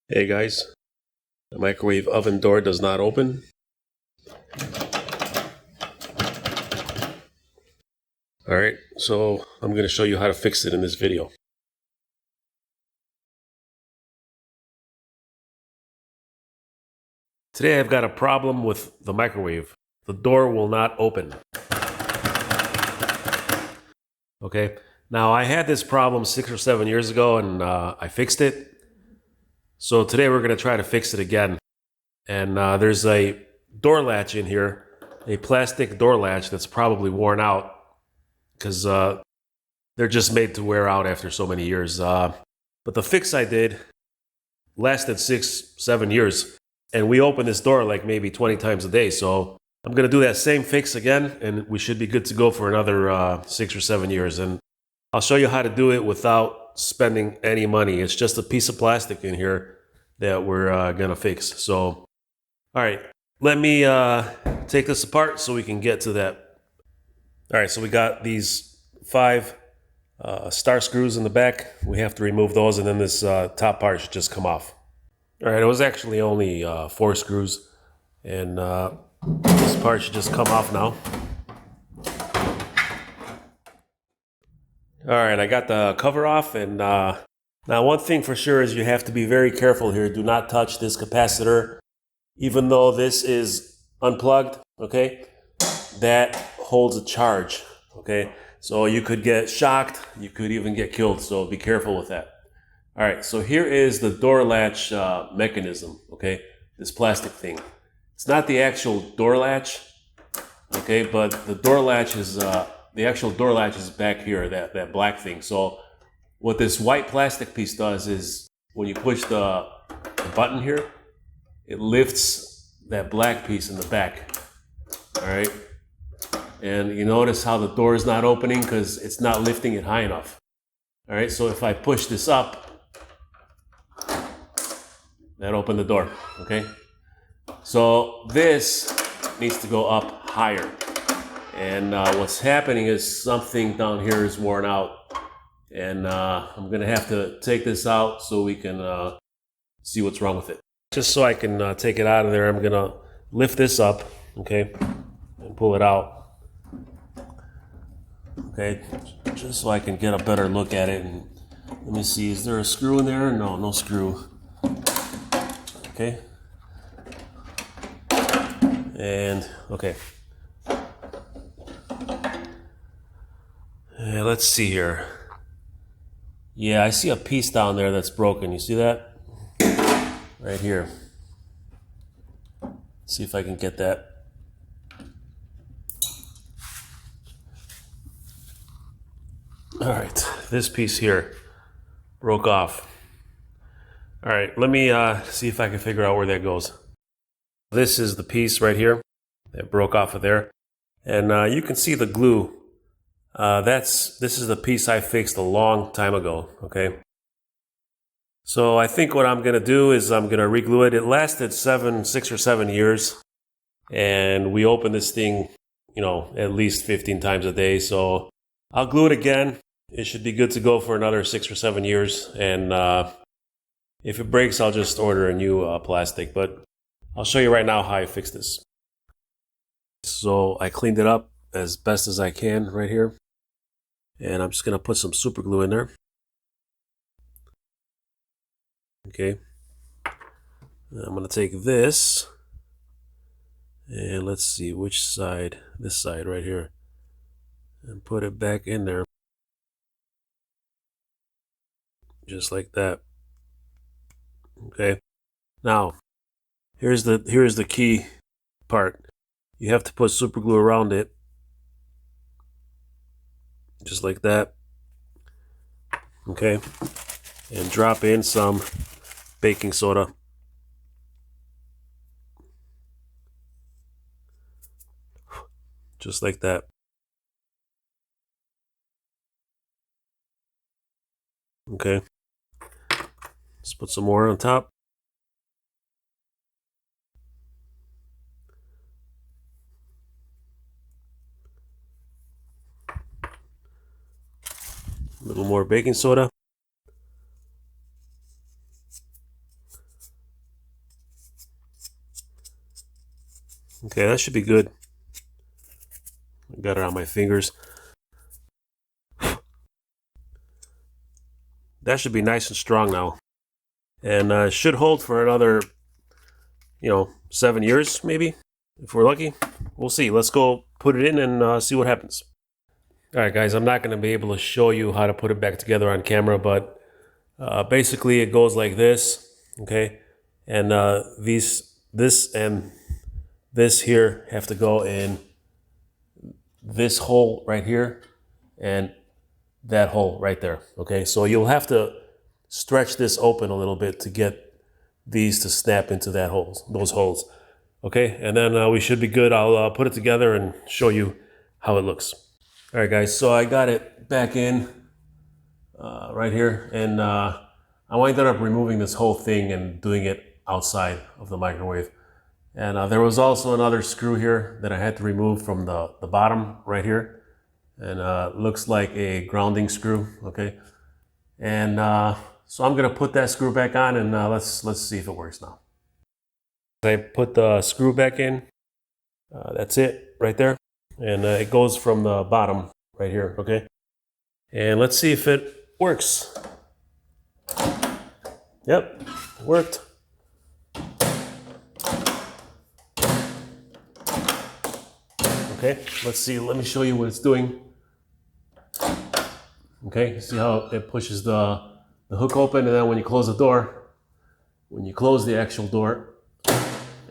Hey guys, the microwave oven door does not open. Alright, so I'm going to show you how to fix it in this video. Today I've got a problem with the microwave. The door will not open. Okay, now I had this problem 6 or 7 years ago and I fixed it. So today we're going to try to fix it again. And there's a door latch in here, a plastic door latch that's probably worn out because they're just made to wear out after so many years. But the fix I did lasted 6-7 years, and we open this door like maybe 20 times a day. So I'm going to do that same fix again, and we should be good to go for another 6 or 7 years. And I'll show you how to do it without spending any money. It's just a piece of plastic in here that we're going to fix. So, all right, let me take this apart so we can get to that. All right, so we got these 5 star screws in the back. We have to remove those, and then this top part should just come off. All right, it was actually only 4 screws, and this part should just come off now. All right, I got the cover off, and now one thing for sure is you have to be very careful here. Do not touch this capacitor. Even though this is unplugged, okay, that holds a charge, okay? So you could get shocked, you could even get killed, so be careful with that. All right, so here is the door latch mechanism, okay? This plastic thing. It's not the actual door latch, okay, but the door latch is, the actual door latch is back here, that black thing. So what this white plastic piece does is when you push the button here, it lifts that black piece in the back, all right? And you notice how the door is not opening because it's not lifting it high enough. All right, so if I push this up, that opened the door, okay? So this needs to go up higher. And what's happening is something down here is worn out. And I'm gonna have to take this out so we can see what's wrong with it. Just so I can take it out of there, I'm gonna lift this up, okay, and pull it out. Okay, just so I can get a better look at it. And let me see, is there a screw in there? No, no screw. Okay. And, okay. Let's see here. Yeah, I see a piece down there that's broken. You see that? Right here. See if I can get that. All right, this piece here broke off. All right, let me see if I can figure out where that goes. This is the piece right here that broke off of there. And you can see the glue. This is the piece I fixed a long time ago, okay? So I think what I'm gonna do is I'm gonna re-glue it. It lasted 6 or 7 years. And we open this thing, you know, at least 15 times a day. So I'll glue it again. It should be good to go for another 6 or 7 years. And if it breaks, I'll just order a new plastic. But I'll show you right now how I fix this. So I cleaned it up as best as I can right here. And I'm just going to put some super glue in there. Okay. I'm going to take this. And let's see which side, this side right here. And put it back in there. Just like that. Okay. Now, here's the key part. You have to put super glue around it. Just like that. Okay. And drop in some baking soda. Just like that. Okay. Let's put some more on top. A little more baking soda. Okay, that should be good. I got it on my fingers. That should be nice and strong now. And should hold for another, 7 years maybe, if we're lucky. We'll see. Let's go put it in and see what happens. All right, guys, I'm not going to be able to show you how to put it back together on camera, but basically it goes like this, okay? And this and this here have to go in this hole right here and that hole right there, okay? So you'll have to stretch this open a little bit to get these to snap into those holes, okay? And then we should be good. I'll put it together and show you how it looks. All right, guys, so I got it back in right here, and I ended up removing this whole thing and doing it outside of the microwave. And there was also another screw here that I had to remove from the bottom right here. And looks like a grounding screw, okay? And so I'm gonna put that screw back on and let's see if it works now. I put the screw back in, that's it right there. And it goes from the bottom right here, okay? And let's see if it works. Yep, worked. Okay, let's see, let me show you what it's doing. Okay, see how it pushes the hook open, and then when you close the door, when you close the actual door,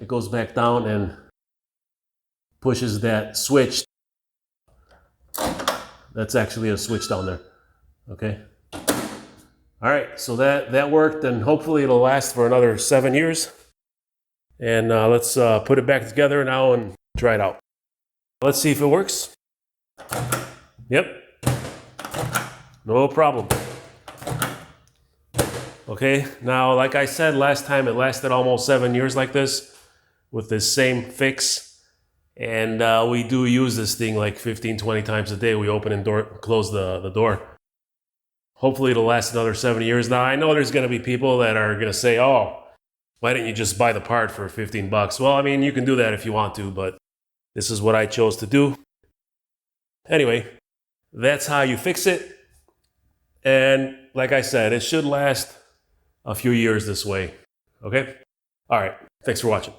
it goes back down and pushes that switch. That's actually a switch down there, okay? All right, so that worked, and hopefully it'll last for another 7 years. And let's put it back together now and try it out. Let's see if it works. Yep, no problem. Okay, now like I said last time, it lasted almost 7 years like this with this same fix. And we do use this thing like 15, 20 times a day. We open and close the door. Hopefully it'll last another 7 years. Now I know there's gonna be people that are gonna say, oh, why didn't you just buy the part for 15 bucks? Well, I mean, you can do that if you want to, but this is what I chose to do. Anyway, that's how you fix it. And like I said, it should last a few years this way, okay? All right, thanks for watching.